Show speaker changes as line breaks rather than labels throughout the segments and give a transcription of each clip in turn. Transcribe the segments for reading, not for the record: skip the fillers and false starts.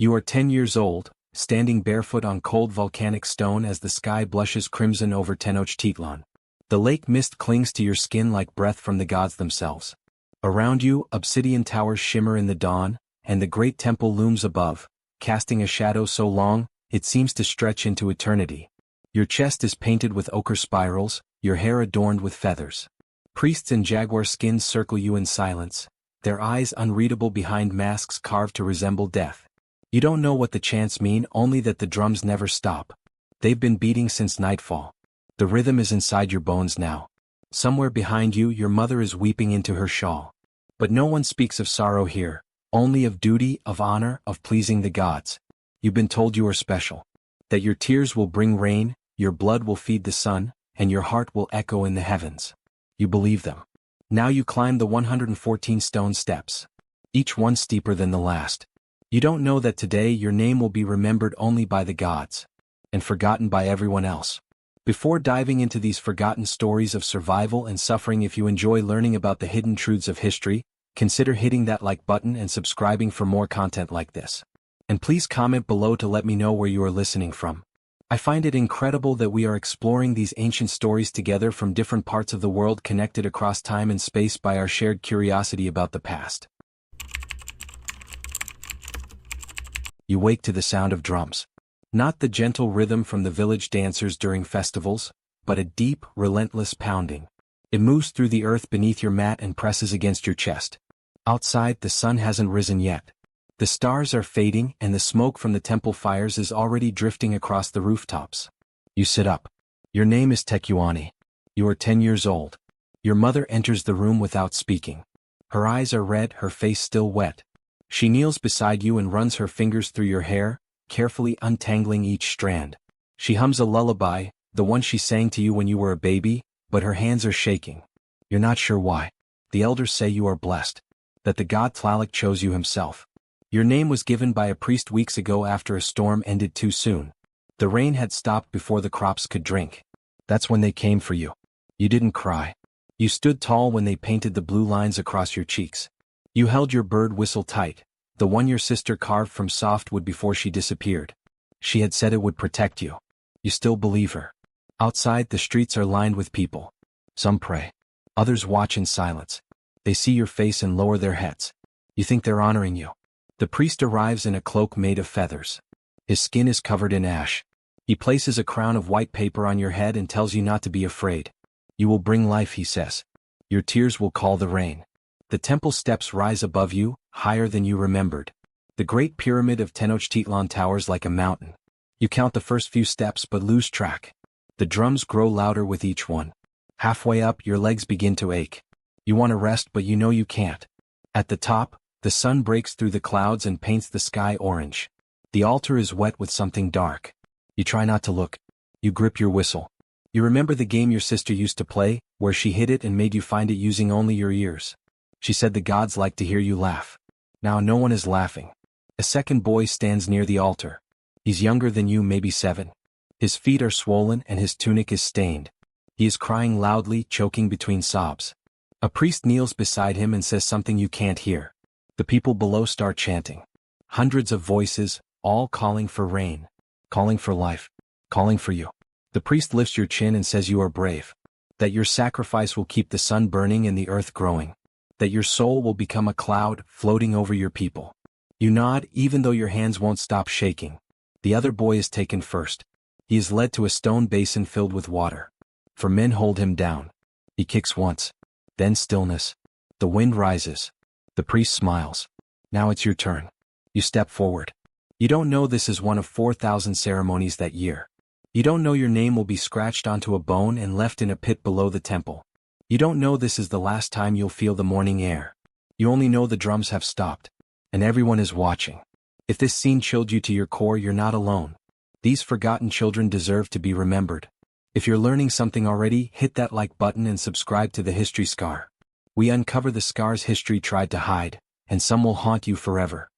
You are 10 years old, standing barefoot on cold volcanic stone as the sky blushes crimson over Tenochtitlan. The lake mist clings to your skin like breath from the gods themselves. Around you, obsidian towers shimmer in the dawn, and the great temple looms above, casting a shadow so long, it seems to stretch into eternity. Your chest is painted with ochre spirals, your hair adorned with feathers. Priests in jaguar skins circle you in silence, their eyes unreadable behind masks carved to resemble death. You don't know what the chants mean, only that the drums never stop. They've been beating since nightfall. The rhythm is inside your bones now. Somewhere behind you, your mother is weeping into her shawl. But no one speaks of sorrow here, only of duty, of honor, of pleasing the gods. You've been told you are special. That your tears will bring rain, your blood will feed the sun, and your heart will echo in the heavens. You believe them. Now you climb the 114 stone steps, each one steeper than the last. You don't know that today your name will be remembered only by the gods, and forgotten by everyone else. Before diving into these forgotten stories of survival and suffering, if you enjoy learning about the hidden truths of history, consider hitting that like button and subscribing for more content like this. And please comment below to let me know where you are listening from. I find it incredible that we are exploring these ancient stories together from different parts of the world, connected across time and space by our shared curiosity about the past. You wake to the sound of drums. Not the gentle rhythm from the village dancers during festivals, but a deep, relentless pounding. It moves through the earth beneath your mat and presses against your chest. Outside, the sun hasn't risen yet. The stars are fading and the smoke from the temple fires is already drifting across the rooftops. You sit up. Your name is Tenochtitlan. You are 10 years old. Your mother enters the room without speaking. Her eyes are red, her face still wet. She kneels beside you and runs her fingers through your hair, carefully untangling each strand. She hums a lullaby, the one she sang to you when you were a baby, but her hands are shaking. You're not sure why. The elders say you are blessed, that the god Tlaloc chose you himself. Your name was given by a priest weeks ago after a storm ended too soon. The rain had stopped before the crops could drink. That's when they came for you. You didn't cry. You stood tall when they painted the blue lines across your cheeks. You held your bird whistle tight, the one your sister carved from softwood before she disappeared. She had said it would protect you. You still believe her. Outside, the streets are lined with people. Some pray. Others watch in silence. They see your face and lower their heads. You think they're honoring you. The priest arrives in a cloak made of feathers. His skin is covered in ash. He places a crown of white paper on your head and tells you not to be afraid. You will bring life, he says. Your tears will call the rain. The temple steps rise above you, higher than you remembered. The great pyramid of Tenochtitlan towers like a mountain. You count the first few steps but lose track. The drums grow louder with each one. Halfway up, your legs begin to ache. You want to rest but you know you can't. At the top, the sun breaks through the clouds and paints the sky orange. The altar is wet with something dark. You try not to look. You grip your whistle. You remember the game your sister used to play, where she hid it and made you find it using only your ears. She said the gods like to hear you laugh. Now no one is laughing. A second boy stands near the altar. He's younger than you, maybe 7. His feet are swollen and his tunic is stained. He is crying loudly, choking between sobs. A priest kneels beside him and says something you can't hear. The people below start chanting. Hundreds of voices, all calling for rain, calling for life, calling for you. The priest lifts your chin and says you are brave. That your sacrifice will keep the sun burning and the earth growing. That your soul will become a cloud floating over your people. You nod even though your hands won't stop shaking. The other boy is taken first. He is led to a stone basin filled with water. For men hold him down. He kicks once. Then stillness. The wind rises. The priest smiles. Now it's your turn. You step forward. You don't know this is one of 4,000 ceremonies that year. You don't know your name will be scratched onto a bone and left in a pit below the temple. You don't know this is the last time you'll feel the morning air. You only know the drums have stopped. And everyone is watching. If this scene chilled you to your core, you're not alone. These forgotten children deserve to be remembered. If you're learning something already, hit that like button and subscribe to the History Scar. We uncover the scars history tried to hide, and some will haunt you forever.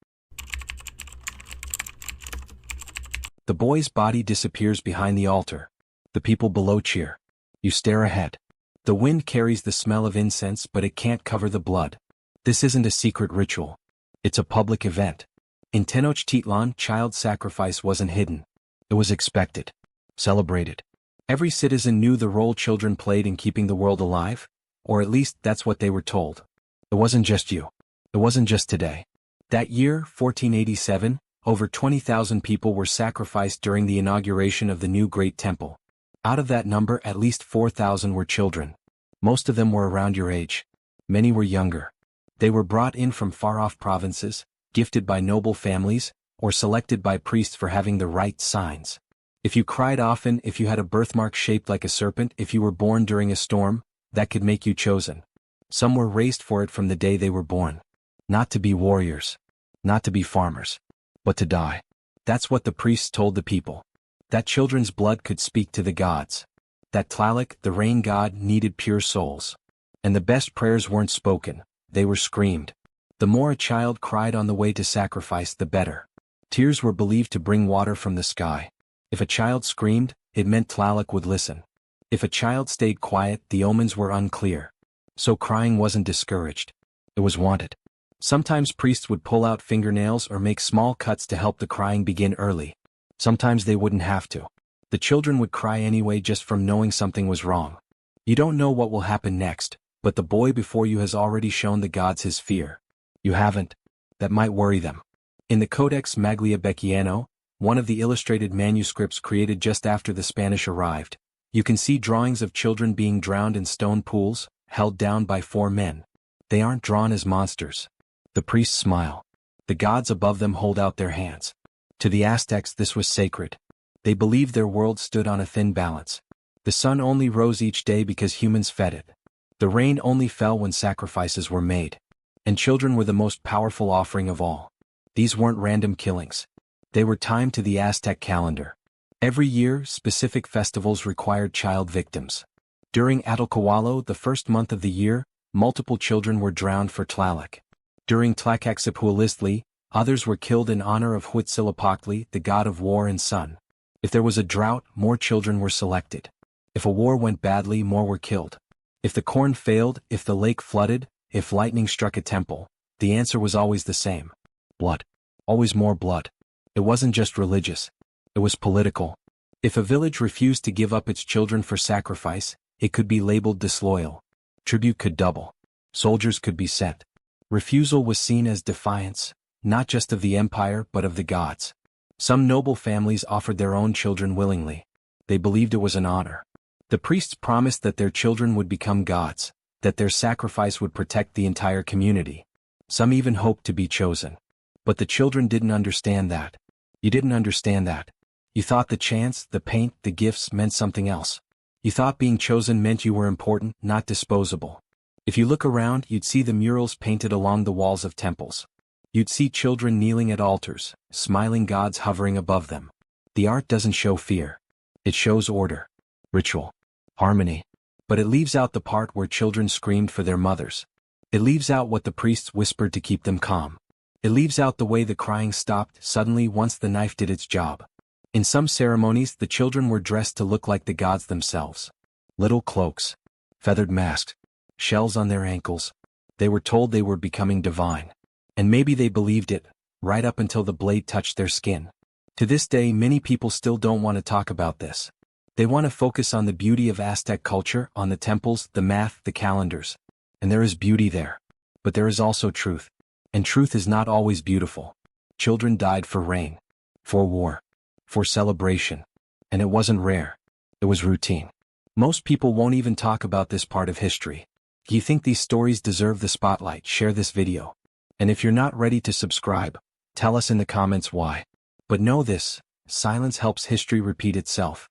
The boy's body disappears behind the altar. The people below cheer. You stare ahead. The wind carries the smell of incense, but it can't cover the blood. This isn't a secret ritual. It's a public event. In Tenochtitlan, child sacrifice wasn't hidden. It was expected. Celebrated. Every citizen knew the role children played in keeping the world alive, or at least that's what they were told. It wasn't just you. It wasn't just today. That year, 1487, over 20,000 people were sacrificed during the inauguration of the new Great Temple. Out of that number, at least 4,000 were children. Most of them were around your age. Many were younger. They were brought in from far-off provinces, gifted by noble families, or selected by priests for having the right signs. If you cried often, if you had a birthmark shaped like a serpent, if you were born during a storm, that could make you chosen. Some were raised for it from the day they were born. Not to be warriors. Not to be farmers. But to die. That's what the priests told the people. That children's blood could speak to the gods. That Tlaloc, the rain god, needed pure souls. And the best prayers weren't spoken, they were screamed. The more a child cried on the way to sacrifice, the better. Tears were believed to bring water from the sky. If a child screamed, it meant Tlaloc would listen. If a child stayed quiet, the omens were unclear. So crying wasn't discouraged. It was wanted. Sometimes priests would pull out fingernails or make small cuts to help the crying begin early. Sometimes they wouldn't have to. The children would cry anyway just from knowing something was wrong. You don't know what will happen next, but the boy before you has already shown the gods his fear. You haven't. That might worry them. In the Codex Magliabechiano, one of the illustrated manuscripts created just after the Spanish arrived, you can see drawings of children being drowned in stone pools, held down by 4 men. They aren't drawn as monsters. The priests smile. The gods above them hold out their hands. To the Aztecs this was sacred. They believed their world stood on a thin balance. The sun only rose each day because humans fed it. The rain only fell when sacrifices were made. And children were the most powerful offering of all. These weren't random killings. They were timed to the Aztec calendar. Every year, specific festivals required child victims. During Atalqualo, the first month of the year, multiple children were drowned for Tlaloc. During Tlacaxapualistli, others were killed in honor of Huitzilopochtli, the god of war and sun. If there was a drought, more children were selected. If a war went badly, more were killed. If the corn failed, if the lake flooded, if lightning struck a temple, the answer was always the same. Blood. Always more blood. It wasn't just religious. It was political. If a village refused to give up its children for sacrifice, it could be labeled disloyal. Tribute could double. Soldiers could be sent. Refusal was seen as defiance, not just of the empire but of the gods. Some noble families offered their own children willingly. They believed it was an honor. The priests promised that their children would become gods, that their sacrifice would protect the entire community. Some even hoped to be chosen. But the children didn't understand that. You didn't understand that. You thought the chants, the paint, the gifts meant something else. You thought being chosen meant you were important, not disposable. If you look around, you'd see the murals painted along the walls of temples. You'd see children kneeling at altars, smiling gods hovering above them. The art doesn't show fear. It shows order, ritual, harmony. But it leaves out the part where children screamed for their mothers. It leaves out what the priests whispered to keep them calm. It leaves out the way the crying stopped suddenly once the knife did its job. In some ceremonies, the children were dressed to look like the gods themselves. Little cloaks, feathered masks, shells on their ankles. They were told they were becoming divine. And maybe they believed it, right up until the blade touched their skin. To this day, many people still don't want to talk about this. They want to focus on the beauty of Aztec culture, on the temples, the math, the calendars. And there is beauty there. But there is also truth. And truth is not always beautiful. Children died for rain, for war, for celebration. And it wasn't rare. It was routine. Most people won't even talk about this part of history. Do you think these stories deserve the spotlight? Share this video. And if you're not ready to subscribe, tell us in the comments why. But know this, silence helps history repeat itself.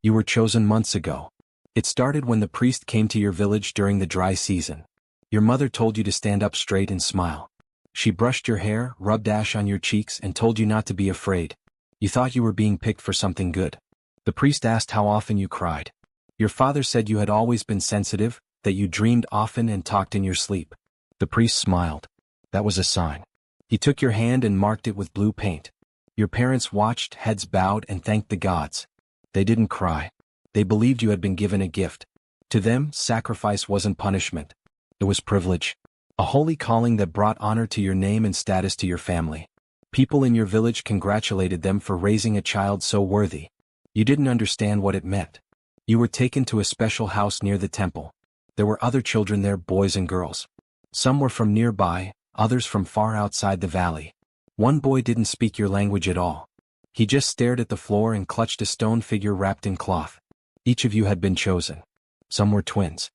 You were chosen months ago. It started when the priest came to your village during the dry season. Your mother told you to stand up straight and smile. She brushed your hair, rubbed ash on your cheeks, and told you not to be afraid. You thought you were being picked for something good. The priest asked how often you cried. Your father said you had always been sensitive, that you dreamed often and talked in your sleep. The priest smiled. That was a sign. He took your hand and marked it with blue paint. Your parents watched, heads bowed, and thanked the gods. They didn't cry. They believed you had been given a gift. To them, sacrifice wasn't punishment. It was privilege. A holy calling that brought honor to your name and status to your family. People in your village congratulated them for raising a child so worthy. You didn't understand what it meant. You were taken to a special house near the temple. There were other children there, boys and girls. Some were from nearby, others from far outside the valley. One boy didn't speak your language at all. He just stared at the floor and clutched a stone figure wrapped in cloth. Each of you had been chosen. Some were twins.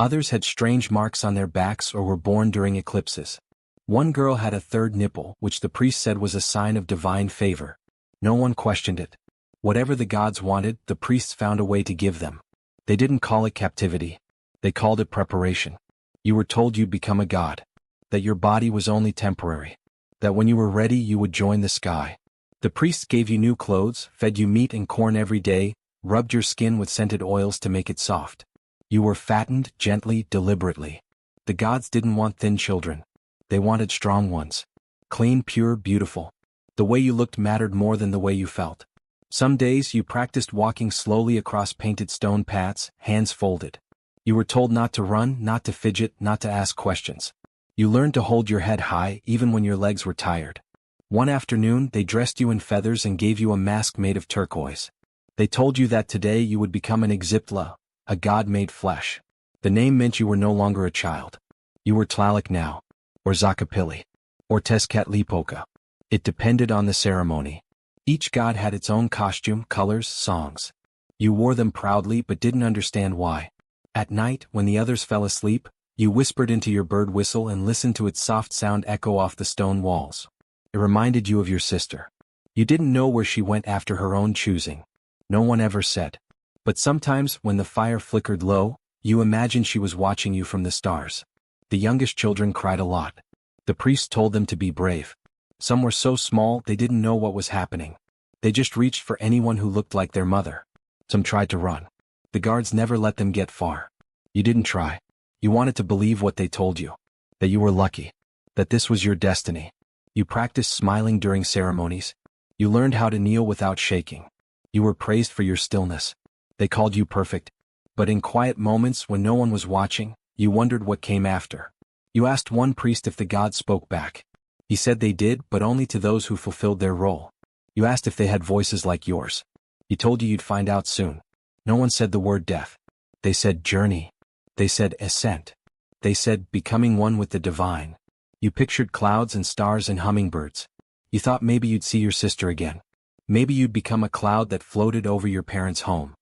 Others had strange marks on their backs or were born during eclipses. One girl had a third nipple, which the priest said was a sign of divine favor. No one questioned it. Whatever the gods wanted, the priests found a way to give them. They didn't call it captivity. They called it preparation. You were told you'd become a god. That your body was only temporary. That when you were ready you would join the sky. The priests gave you new clothes, fed you meat and corn every day, rubbed your skin with scented oils to make it soft. You were fattened, gently, deliberately. The gods didn't want thin children. They wanted strong ones. Clean, pure, beautiful. The way you looked mattered more than the way you felt. Some days you practiced walking slowly across painted stone paths, hands folded. You were told not to run, not to fidget, not to ask questions. You learned to hold your head high even when your legs were tired. One afternoon they dressed you in feathers and gave you a mask made of turquoise. They told you that today you would become an Xiptla, a god made flesh. The name meant you were no longer a child. You were Tlaloc now, or Zacapili, or Tezcatlipoca. It depended on the ceremony. Each god had its own costume, colors, songs. You wore them proudly but didn't understand why. At night, when the others fell asleep, you whispered into your bird whistle and listened to its soft sound echo off the stone walls. It reminded you of your sister. You didn't know where she went after her own choosing. No one ever said. But sometimes, when the fire flickered low, you imagined she was watching you from the stars. The youngest children cried a lot. The priest told them to be brave. Some were so small they didn't know what was happening. They just reached for anyone who looked like their mother. Some tried to run. The guards never let them get far. You didn't try. You wanted to believe what they told you. That you were lucky. That this was your destiny. You practiced smiling during ceremonies. You learned how to kneel without shaking. You were praised for your stillness. They called you perfect. But in quiet moments when no one was watching, you wondered what came after. You asked one priest if the gods spoke back. He said they did, but only to those who fulfilled their role. You asked if they had voices like yours. He told you you'd find out soon. No one said the word death. They said journey. They said ascent. They said becoming one with the divine. You pictured clouds and stars and hummingbirds. You thought maybe you'd see your sister again. Maybe you'd become a cloud that floated over your parents' home.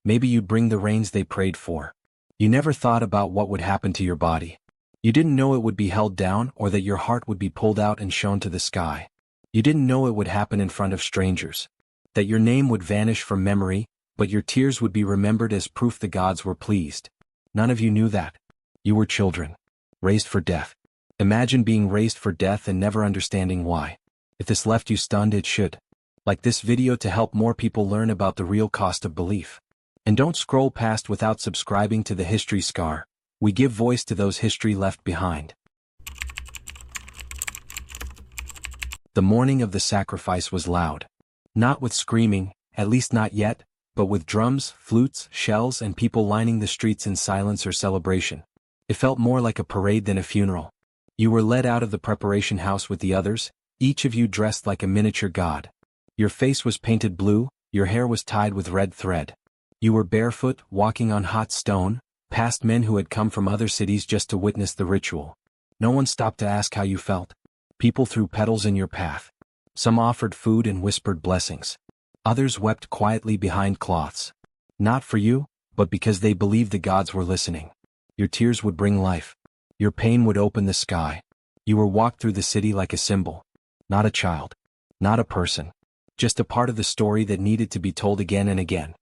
Maybe you'd bring the rains they prayed for. You never thought about what would happen to your body. You didn't know it would be held down or that your heart would be pulled out and shown to the sky. You didn't know it would happen in front of strangers. That your name would vanish from memory, but your tears would be remembered as proof the gods were pleased. None of you knew that. You were children. Raised for death. Imagine being raised for death and never understanding why. If this left you stunned, it should. Like this video to help more people learn about the real cost of belief. And don't scroll past without subscribing to the History Scar. We give voice to those history left behind. The morning of the sacrifice was loud. Not with screaming, at least not yet, but with drums, flutes, shells, and people lining the streets in silence or celebration. It felt more like a parade than a funeral. You were led out of the preparation house with the others, each of you dressed like a miniature god. Your face was painted blue, your hair was tied with red thread. You were barefoot, walking on hot stone, past men who had come from other cities just to witness the ritual. No one stopped to ask how you felt. People threw petals in your path. Some offered food and whispered blessings. Others wept quietly behind cloths. Not for you, but because they believed the gods were listening. Your tears would bring life. Your pain would open the sky. You were walked through the city like a symbol. Not a child. Not a person. Just a part of the story that needed to be told again and again.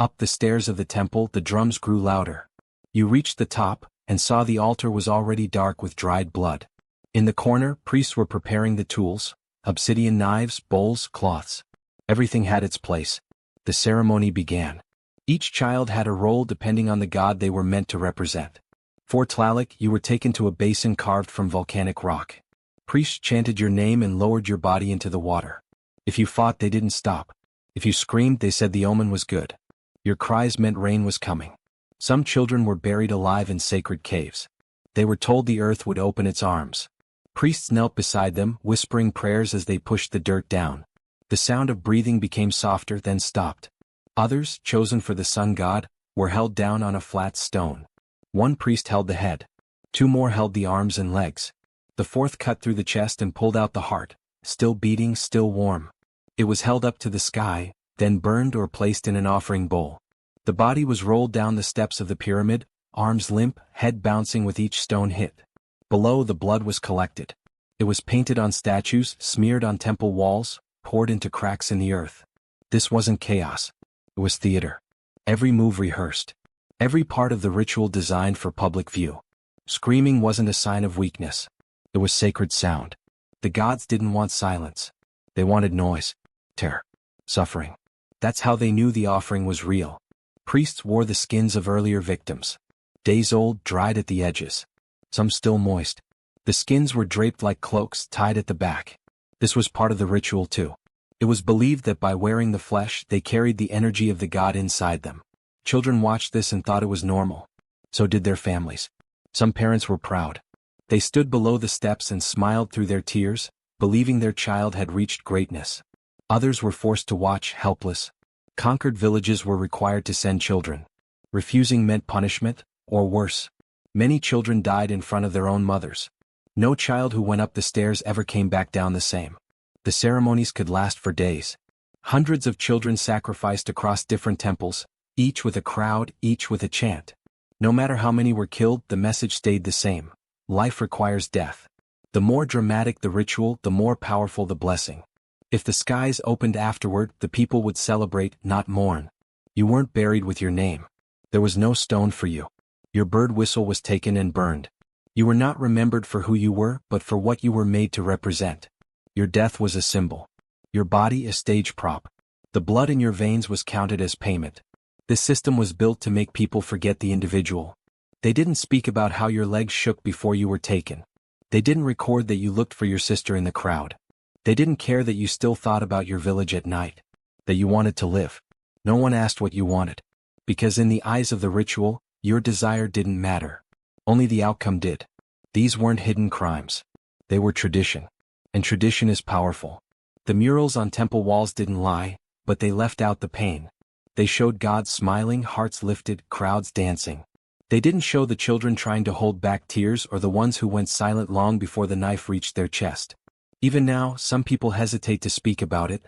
Up the stairs of the temple, the drums grew louder. You reached the top, and saw the altar was already dark with dried blood. In the corner, priests were preparing the tools, obsidian knives, bowls, cloths. Everything had its place. The ceremony began. Each child had a role depending on the god they were meant to represent. For Tlaloc, you were taken to a basin carved from volcanic rock. Priests chanted your name and lowered your body into the water. If you fought, they didn't stop. If you screamed, they said the omen was good. Your cries meant rain was coming. Some children were buried alive in sacred caves. They were told the earth would open its arms. Priests knelt beside them, whispering prayers as they pushed the dirt down. The sound of breathing became softer, then stopped. Others, chosen for the sun god, were held down on a flat stone. One priest held the head. 2 more held the arms and legs. The 4th cut through the chest and pulled out the heart, still beating, still warm. It was held up to the sky, then burned or placed in an offering bowl. The body was rolled down the steps of the pyramid, arms limp, head bouncing with each stone hit. Below, the blood was collected. It was painted on statues, smeared on temple walls, poured into cracks in the earth. This wasn't chaos. It was theater. Every move rehearsed. Every part of the ritual designed for public view. Screaming wasn't a sign of weakness. It was sacred sound. The gods didn't want silence. They wanted noise, terror, suffering. That's how they knew the offering was real. Priests wore the skins of earlier victims. Days old, dried at the edges. Some still moist. The skins were draped like cloaks, tied at the back. This was part of the ritual too. It was believed that by wearing the flesh, they carried the energy of the god inside them. Children watched this and thought it was normal. So did their families. Some parents were proud. They stood below the steps and smiled through their tears, believing their child had reached greatness. Others were forced to watch, helpless. Conquered villages were required to send children. Refusing meant punishment, or worse. Many children died in front of their own mothers. No child who went up the stairs ever came back down the same. The ceremonies could last for days. Hundreds of children sacrificed across different temples, each with a crowd, each with a chant. No matter how many were killed, the message stayed the same. Life requires death. The more dramatic the ritual, the more powerful the blessing. If the skies opened afterward, the people would celebrate, not mourn. You weren't buried with your name. There was no stone for you. Your bird whistle was taken and burned. You were not remembered for who you were, but for what you were made to represent. Your death was a symbol. Your body a stage prop. The blood in your veins was counted as payment. This system was built to make people forget the individual. They didn't speak about how your legs shook before you were taken. They didn't record that you looked for your sister in the crowd. They didn't care that you still thought about your village at night. That you wanted to live. No one asked what you wanted. Because in the eyes of the ritual, your desire didn't matter. Only the outcome did. These weren't hidden crimes. They were tradition. And tradition is powerful. The murals on temple walls didn't lie, but they left out the pain. They showed gods smiling, hearts lifted, crowds dancing. They didn't show the children trying to hold back tears or the ones who went silent long before the knife reached their chest. Even now, some people hesitate to speak about it.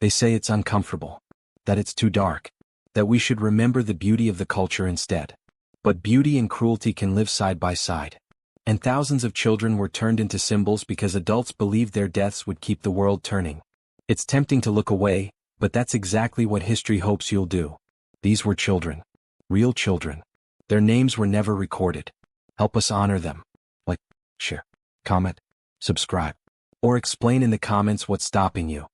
They say it's uncomfortable. That it's too dark. That we should remember the beauty of the culture instead. But beauty and cruelty can live side by side. And thousands of children were turned into symbols because adults believed their deaths would keep the world turning. It's tempting to look away, but that's exactly what history hopes you'll do. These were children. Real children. Their names were never recorded. Help us honor them. Like, share, comment, subscribe. Or explain in the comments what's stopping you.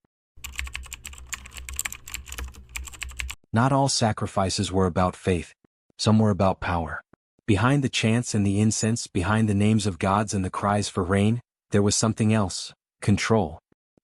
Not all sacrifices were about faith. Some were about power. Behind the chants and the incense, behind the names of gods and the cries for rain, there was something else: control.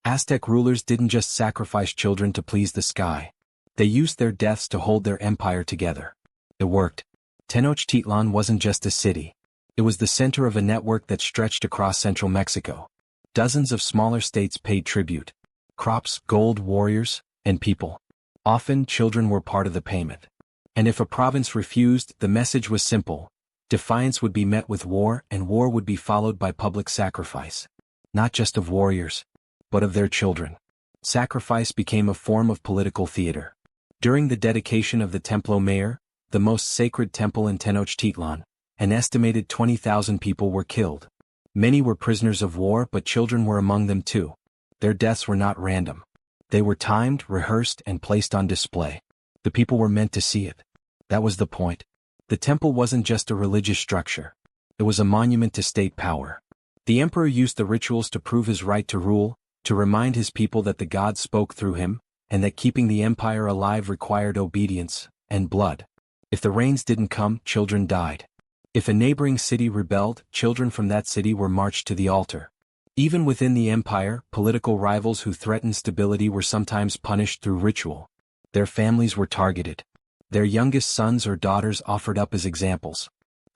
Aztec rulers didn't just sacrifice children to please the sky. They used their deaths to hold their empire together. It worked. Tenochtitlan wasn't just a city. It was the center of a network that stretched across central Mexico. Dozens of smaller states paid tribute. Crops, gold, warriors, and people. Often, children were part of the payment. And if a province refused, the message was simple. Defiance would be met with war, and war would be followed by public sacrifice. Not just of warriors, but of their children. Sacrifice became a form of political theater. During the dedication of the Templo Mayor, the most sacred temple in Tenochtitlan, an estimated 20,000 people were killed. Many were prisoners of war, but children were among them too. Their deaths were not random. They were timed, rehearsed, and placed on display. The people were meant to see it. That was the point. The temple wasn't just a religious structure. It was a monument to state power. The emperor used the rituals to prove his right to rule, to remind his people that the gods spoke through him, and that keeping the empire alive required obedience and blood. If the rains didn't come, children died. If a neighboring city rebelled, children from that city were marched to the altar. Even within the empire, political rivals who threatened stability were sometimes punished through ritual. Their families were targeted. Their youngest sons or daughters offered up as examples.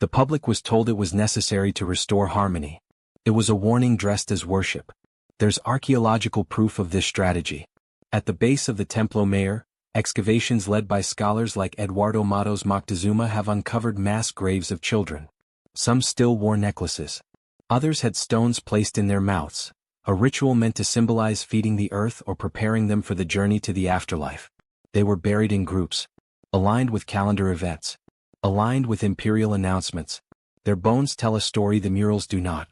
The public was told it was necessary to restore harmony. It was a warning dressed as worship. There's archaeological proof of this strategy. At the base of the Templo Mayor, excavations led by scholars like Eduardo Matos Moctezuma have uncovered mass graves of children. Some still wore necklaces. Others had stones placed in their mouths, a ritual meant to symbolize feeding the earth or preparing them for the journey to the afterlife. They were buried in groups, aligned with calendar events, aligned with imperial announcements. Their bones tell a story the murals do not.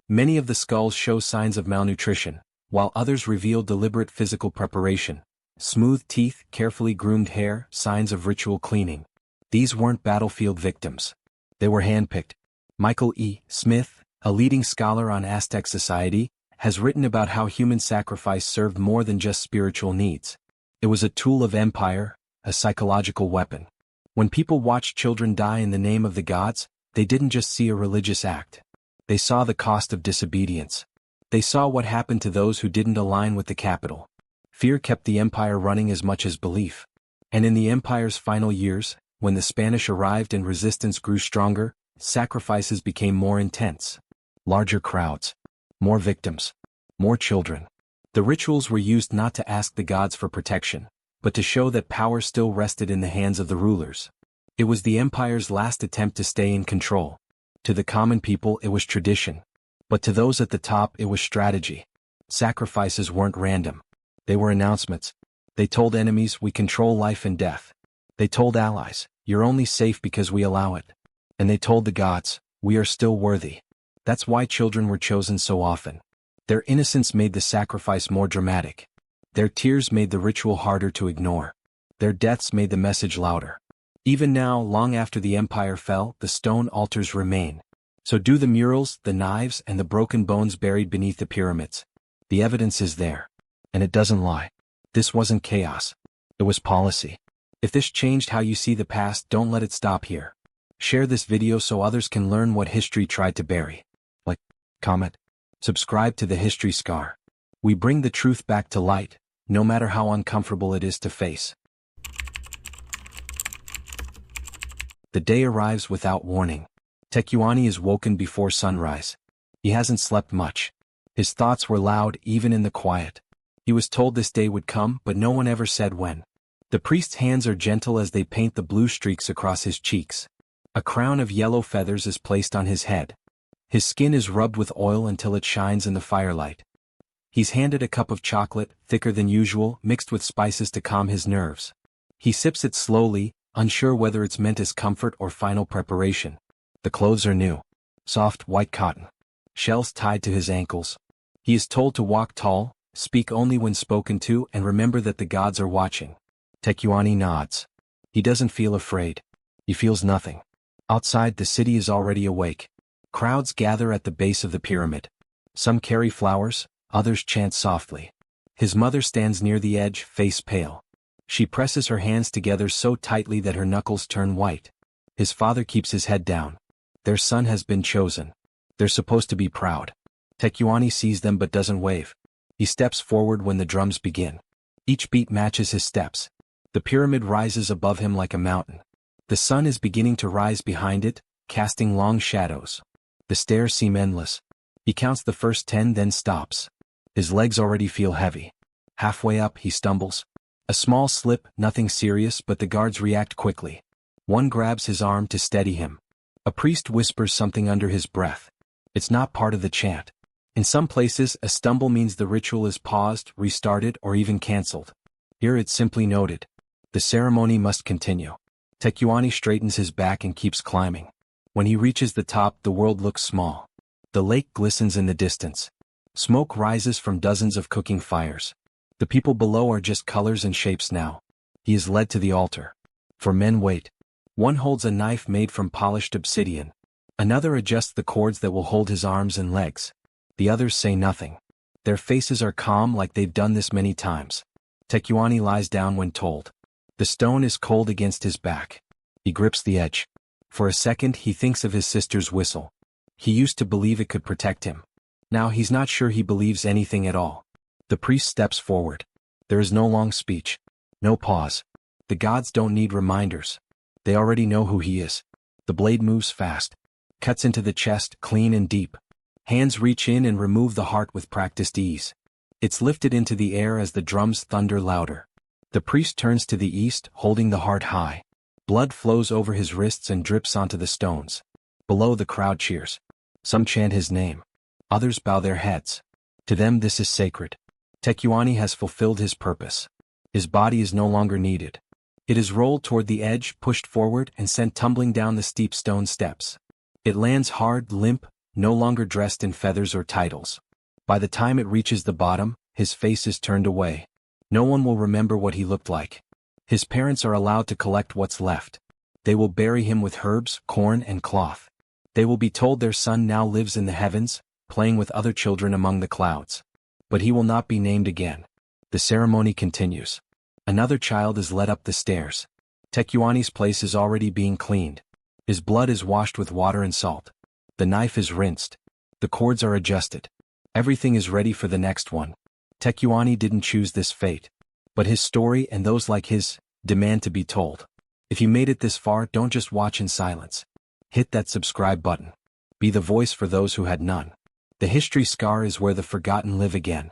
Many of the skulls show signs of malnutrition, while others reveal deliberate physical preparation. Smooth teeth, carefully groomed hair, signs of ritual cleaning. These weren't battlefield victims. They were handpicked. Michael E. Smith, a leading scholar on Aztec society, has written about how human sacrifice served more than just spiritual needs. It was a tool of empire, a psychological weapon. When people watched children die in the name of the gods, they didn't just see a religious act. They saw the cost of disobedience. They saw what happened to those who didn't align with the capital. Fear kept the empire running as much as belief. And in the empire's final years, when the Spanish arrived and resistance grew stronger, sacrifices became more intense. Larger crowds. More victims. More children. The rituals were used not to ask the gods for protection, but to show that power still rested in the hands of the rulers. It was the empire's last attempt to stay in control. To the common people it was tradition. But to those at the top it was strategy. Sacrifices weren't random. They were announcements. They told enemies, we control life and death. They told allies, you're only safe because we allow it. And they told the gods, we are still worthy. That's why children were chosen so often. Their innocence made the sacrifice more dramatic. Their tears made the ritual harder to ignore. Their deaths made the message louder. Even now, long after the empire fell, the stone altars remain. So do the murals, the knives, and the broken bones buried beneath the pyramids. The evidence is there. And it doesn't lie. This wasn't chaos. It was policy. If this changed how you see the past, don't let it stop here. Share this video so others can learn what history tried to bury. Like, comment, subscribe to the History Scar. We bring the truth back to light, no matter how uncomfortable it is to face. The day arrives without warning. Tenochtitlan is woken before sunrise. He hasn't slept much. His thoughts were loud even in the quiet. He was told this day would come, but no one ever said when. The priest's hands are gentle as they paint the blue streaks across his cheeks. A crown of yellow feathers is placed on his head. His skin is rubbed with oil until it shines in the firelight. He's handed a cup of chocolate, thicker than usual, mixed with spices to calm his nerves. He sips it slowly, unsure whether it's meant as comfort or final preparation. The clothes are new. Soft, white cotton. Shells tied to his ankles. He is told to walk tall, speak only when spoken to, and remember that the gods are watching. Tenochtitlan nods. He doesn't feel afraid. He feels nothing. Outside, the city is already awake. Crowds gather at the base of the pyramid. Some carry flowers, others chant softly. His mother stands near the edge, face pale. She presses her hands together so tightly that her knuckles turn white. His father keeps his head down. Their son has been chosen. They're supposed to be proud. Tenochtitlan sees them but doesn't wave. He steps forward when the drums begin. Each beat matches his steps. The pyramid rises above him like a mountain. The sun is beginning to rise behind it, casting long shadows. The stairs seem endless. He counts the first 10, then stops. His legs already feel heavy. Halfway up, he stumbles. A small slip, nothing serious, but the guards react quickly. One grabs his arm to steady him. A priest whispers something under his breath. It's not part of the chant. In some places, a stumble means the ritual is paused, restarted, or even cancelled. Here it's simply noted. The ceremony must continue. Tenochtitlan straightens his back and keeps climbing. When he reaches the top, the world looks small. The lake glistens in the distance. Smoke rises from dozens of cooking fires. The people below are just colors and shapes now. He is led to the altar. 4 men wait. One holds a knife made from polished obsidian. Another adjusts the cords that will hold his arms and legs. The others say nothing. Their faces are calm like they've done this many times. Tenochtitlan lies down when told. The stone is cold against his back. He grips the edge. For a second he thinks of his sister's whistle. He used to believe it could protect him. Now he's not sure he believes anything at all. The priest steps forward. There is no long speech. No pause. The gods don't need reminders. They already know who he is. The blade moves fast. Cuts into the chest, clean and deep. Hands reach in and remove the heart with practiced ease. It's lifted into the air as the drums thunder louder. The priest turns to the east, holding the heart high. Blood flows over his wrists and drips onto the stones. Below, the crowd cheers. Some chant his name. Others bow their heads. To them this is sacred. Tecuani has fulfilled his purpose. His body is no longer needed. It is rolled toward the edge, pushed forward, and sent tumbling down the steep stone steps. It lands hard, limp, no longer dressed in feathers or titles. By the time it reaches the bottom, his face is turned away. No one will remember what he looked like. His parents are allowed to collect what's left. They will bury him with herbs, corn, and cloth. They will be told their son now lives in the heavens, playing with other children among the clouds. But he will not be named again. The ceremony continues. Another child is led up the stairs. Tecuani's place is already being cleaned. His blood is washed with water and salt. The knife is rinsed. The cords are adjusted. Everything is ready for the next one. Tecuani didn't choose this fate. But his story and those like his demand to be told. If you made it this far, don't just watch in silence. Hit that subscribe button. Be the voice for those who had none. The history scar is where the forgotten live again.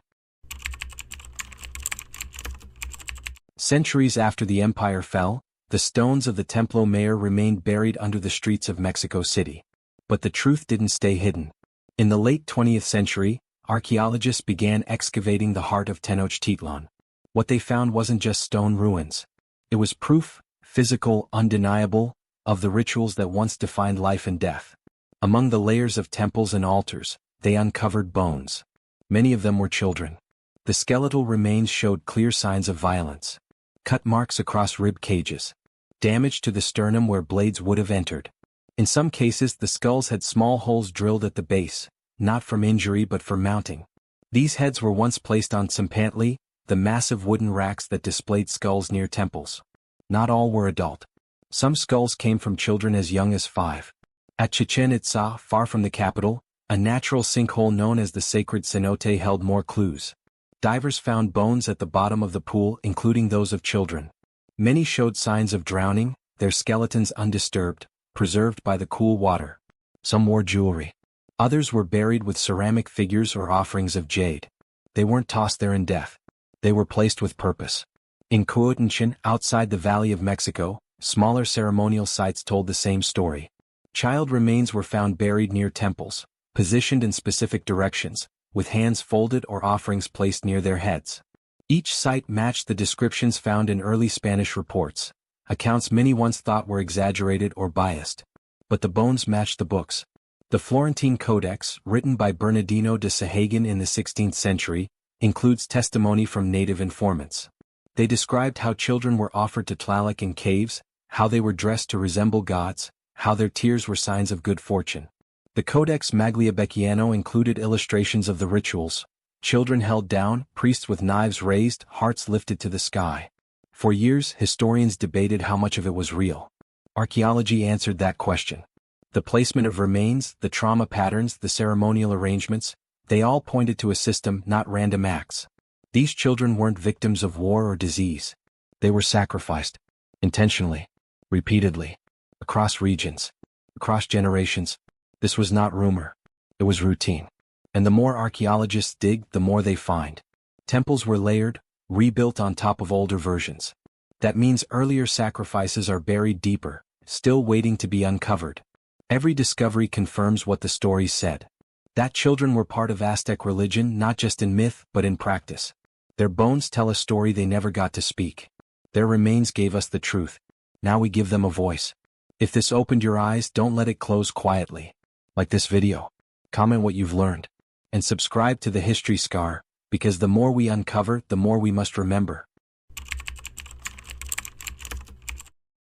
Centuries after the empire fell, the stones of the Templo Mayor remained buried under the streets of Mexico City. But the truth didn't stay hidden. In the late 20th century, archaeologists began excavating the heart of Tenochtitlan. What they found wasn't just stone ruins. It was proof, physical, undeniable, of the rituals that once defined life and death. Among the layers of temples and altars, they uncovered bones. Many of them were children. The skeletal remains showed clear signs of violence. Cut marks across rib cages. Damage to the sternum where blades would have entered. In some cases, the skulls had small holes drilled at the base, not from injury but for mounting. These heads were once placed on tsampantli, the massive wooden racks that displayed skulls near temples. Not all were adult. Some skulls came from children as young as 5. At Chichen Itza, far from the capital, a natural sinkhole known as the sacred cenote held more clues. Divers found bones at the bottom of the pool, including those of children. Many showed signs of drowning, their skeletons undisturbed, preserved by the cool water. Some wore jewelry. Others were buried with ceramic figures or offerings of jade. They weren't tossed there in death. They were placed with purpose. In Cuauhtémoc, outside the Valley of Mexico, smaller ceremonial sites told the same story. Child remains were found buried near temples, positioned in specific directions, with hands folded or offerings placed near their heads. Each site matched the descriptions found in early Spanish reports, accounts many once thought were exaggerated or biased. But the bones matched the books. The Florentine Codex, written by Bernardino de Sahagun in the 16th century, includes testimony from native informants. They described how children were offered to Tlaloc in caves, how they were dressed to resemble gods, how their tears were signs of good fortune. The Codex Magliabecchiano included illustrations of the rituals: children held down, priests with knives raised, hearts lifted to the sky. For years, historians debated how much of it was real. Archaeology answered that question. The placement of remains, the trauma patterns, the ceremonial arrangements, they all pointed to a system, not random acts. These children weren't victims of war or disease. They were sacrificed. Intentionally. Repeatedly. Across regions. Across generations. This was not rumor. It was routine. And the more archaeologists dig, the more they find. Temples were layered, rebuilt on top of older versions. That means earlier sacrifices are buried deeper, still waiting to be uncovered. Every discovery confirms what the stories said. That children were part of Aztec religion, not just in myth, but in practice. Their bones tell a story they never got to speak. Their remains gave us the truth. Now we give them a voice. If this opened your eyes, don't let it close quietly. Like this video. Comment what you've learned. And subscribe to the History Scar, because the more we uncover, the more we must remember.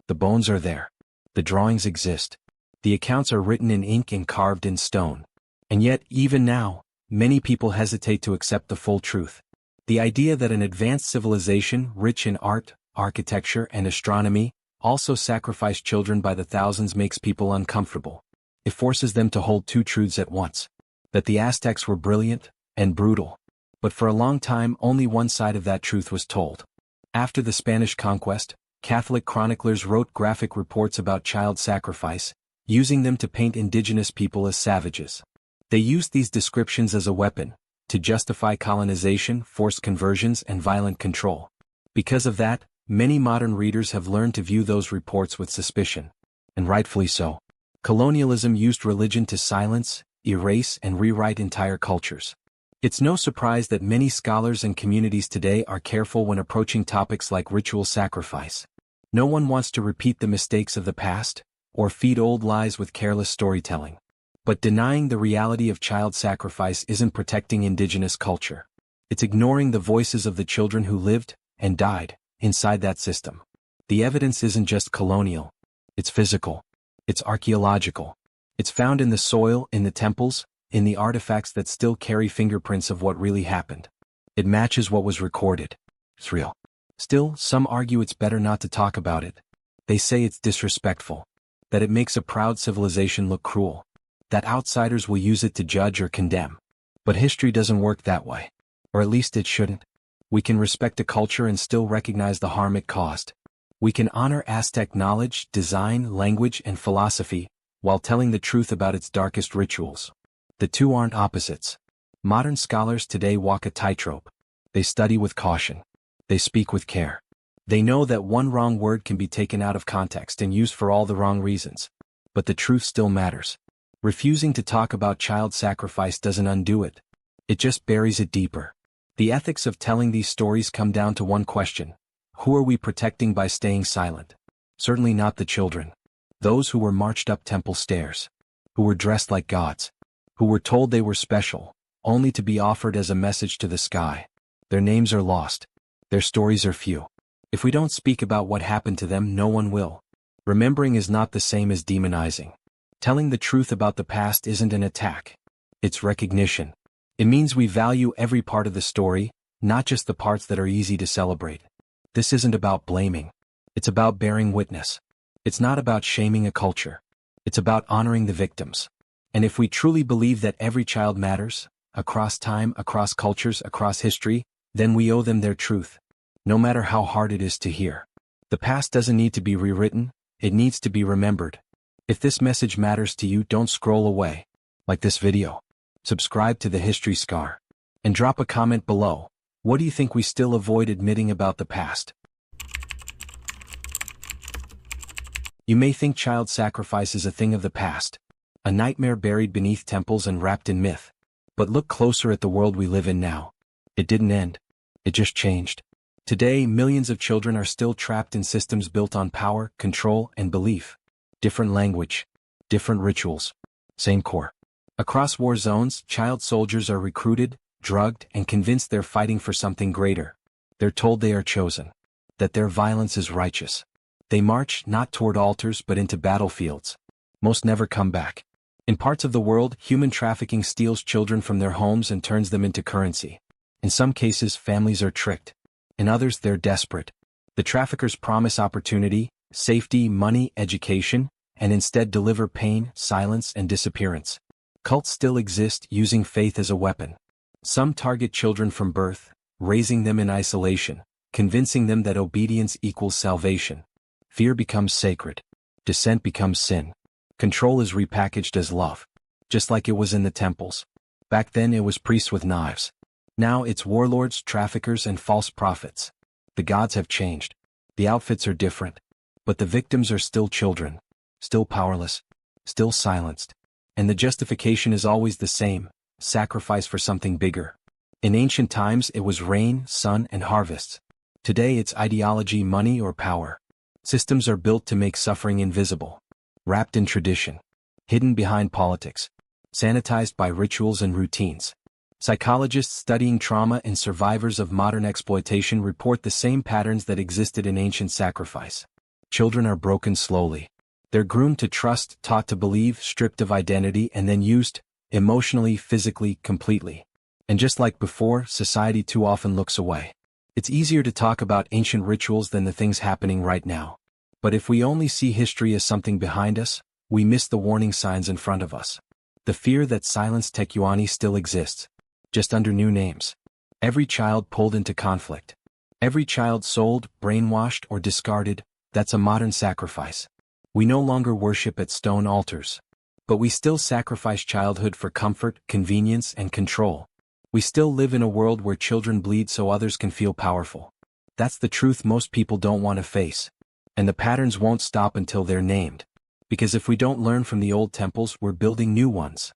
The bones are there. The drawings exist. The accounts are written in ink and carved in stone. And yet, even now, many people hesitate to accept the full truth. The idea that an advanced civilization, rich in art, architecture, and astronomy, also sacrificed children by the thousands makes people uncomfortable. It forces them to hold two truths at once. That the Aztecs were brilliant and brutal. But for a long time, only one side of that truth was told. After the Spanish conquest, Catholic chroniclers wrote graphic reports about child sacrifice, using them to paint indigenous people as savages. They used these descriptions as a weapon, to justify colonization, forced conversions, and violent control. Because of that, many modern readers have learned to view those reports with suspicion. And rightfully so. Colonialism used religion to silence, erase, and rewrite entire cultures. It's no surprise that many scholars and communities today are careful when approaching topics like ritual sacrifice. No one wants to repeat the mistakes of the past, or feed old lies with careless storytelling. But denying the reality of child sacrifice isn't protecting indigenous culture. It's ignoring the voices of the children who lived, and died, inside that system. The evidence isn't just colonial. It's physical. It's archaeological. It's found in the soil, in the temples, in the artifacts that still carry fingerprints of what really happened. It matches what was recorded. It's real. Still, some argue it's better not to talk about it. They say it's disrespectful. That it makes a proud civilization look cruel. That outsiders will use it to judge or condemn. But history doesn't work that way. Or at least it shouldn't. We can respect a culture and still recognize the harm it caused. We can honor Aztec knowledge, design, language, and philosophy, while telling the truth about its darkest rituals. The two aren't opposites. Modern scholars today walk a tightrope. They study with caution. They speak with care. They know that one wrong word can be taken out of context and used for all the wrong reasons. But the truth still matters. Refusing to talk about child sacrifice doesn't undo it. It just buries it deeper. The ethics of telling these stories come down to one question. Who are we protecting by staying silent? Certainly not the children. Those who were marched up temple stairs. Who were dressed like gods. Who were told they were special, only to be offered as a message to the sky. Their names are lost. Their stories are few. If we don't speak about what happened to them, no one will. Remembering is not the same as demonizing. Telling the truth about the past isn't an attack. It's recognition. It means we value every part of the story, not just the parts that are easy to celebrate. This isn't about blaming. It's about bearing witness. It's not about shaming a culture. It's about honoring the victims. And if we truly believe that every child matters, across time, across cultures, across history, then we owe them their truth. No matter how hard it is to hear. The past doesn't need to be rewritten, it needs to be remembered. If this message matters to you, don't scroll away. Like this video. Subscribe to the History Scar. And drop a comment below. What do you think we still avoid admitting about the past? You may think child sacrifice is a thing of the past. A nightmare buried beneath temples and wrapped in myth. But look closer at the world we live in now. It didn't end. It just changed. Today, millions of children are still trapped in systems built on power, control, and belief. Different language. Different rituals. Same core. Across war zones, child soldiers are recruited, drugged, and convinced they're fighting for something greater. They're told they are chosen. That their violence is righteous. They march not toward altars but into battlefields. Most never come back. In parts of the world, human trafficking steals children from their homes and turns them into currency. In some cases, families are tricked. In others, they're desperate. The traffickers promise opportunity, safety, money, education, and instead deliver pain, silence, and disappearance. Cults still exist, using faith as a weapon. Some target children from birth, raising them in isolation, convincing them that obedience equals salvation. Fear becomes sacred. Dissent becomes sin. Control is repackaged as love. Just like it was in the temples. Back then it was priests with knives. Now it's warlords, traffickers, and false prophets. The gods have changed. The outfits are different. But the victims are still children. Still powerless. Still silenced. And the justification is always the same: sacrifice for something bigger. In ancient times it was rain, sun, and harvests. Today it's ideology, money, or power. Systems are built to make suffering invisible. Wrapped in tradition. Hidden behind politics. Sanitized by rituals and routines. Psychologists studying trauma and survivors of modern exploitation report the same patterns that existed in ancient sacrifice. Children are broken slowly. They're groomed to trust, taught to believe, stripped of identity, and then used, emotionally, physically, completely. And just like before, society too often looks away. It's easier to talk about ancient rituals than the things happening right now. But if we only see history as something behind us, we miss the warning signs in front of us. The fear that silenced Tenochtitlan still exists. Just under new names. Every child pulled into conflict. Every child sold, brainwashed, or discarded, that's a modern sacrifice. We no longer worship at stone altars. But we still sacrifice childhood for comfort, convenience, and control. We still live in a world where children bleed so others can feel powerful. That's the truth most people don't want to face. And the patterns won't stop until they're named. Because if we don't learn from the old temples, we're building new ones.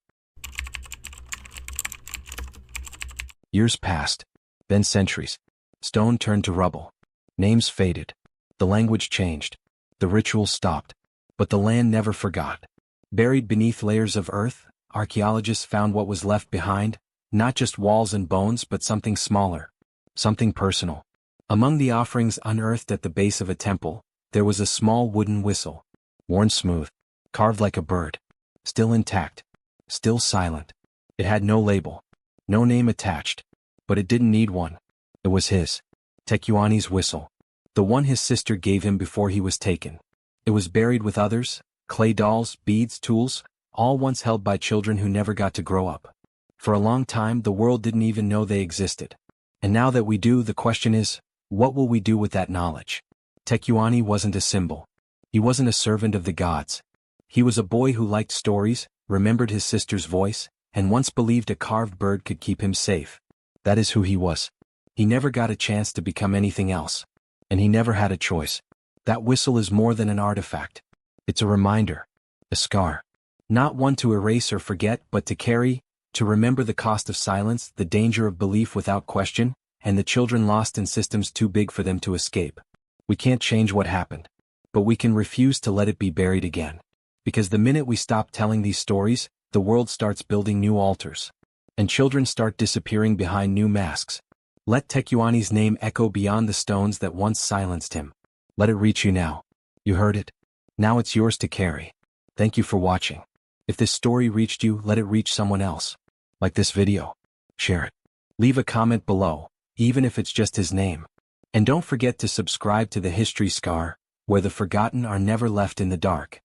Years passed. Then centuries. Stone turned to rubble. Names faded. The language changed. The rituals stopped. But the land never forgot. Buried beneath layers of earth, archaeologists found what was left behind, not just walls and bones but something smaller. Something personal. Among the offerings unearthed at the base of a temple, there was a small wooden whistle. Worn smooth. Carved like a bird. Still intact. Still silent. It had no label. No name attached. But it didn't need one. It was his. Tenochtitlan's whistle. The one his sister gave him before he was taken. It was buried with others, clay dolls, beads, tools, all once held by children who never got to grow up. For a long time the world didn't even know they existed. And now that we do, the question is, what will we do with that knowledge? Tenochtitlan wasn't a symbol. He wasn't a servant of the gods. He was a boy who liked stories, remembered his sister's voice, and once believed a carved bird could keep him safe. That is who he was. He never got a chance to become anything else. And he never had a choice. That whistle is more than an artifact. It's a reminder. A scar. Not one to erase or forget, but to carry, to remember the cost of silence, the danger of belief without question, and the children lost in systems too big for them to escape. We can't change what happened. But we can refuse to let it be buried again. Because the minute we stop telling these stories, the world starts building new altars. And children start disappearing behind new masks. Let Tenochtitlan's name echo beyond the stones that once silenced him. Let it reach you now. You heard it. Now it's yours to carry. Thank you for watching. If this story reached you, let it reach someone else. Like this video. Share it. Leave a comment below, even if it's just his name. And don't forget to subscribe to the History Scar, where the forgotten are never left in the dark.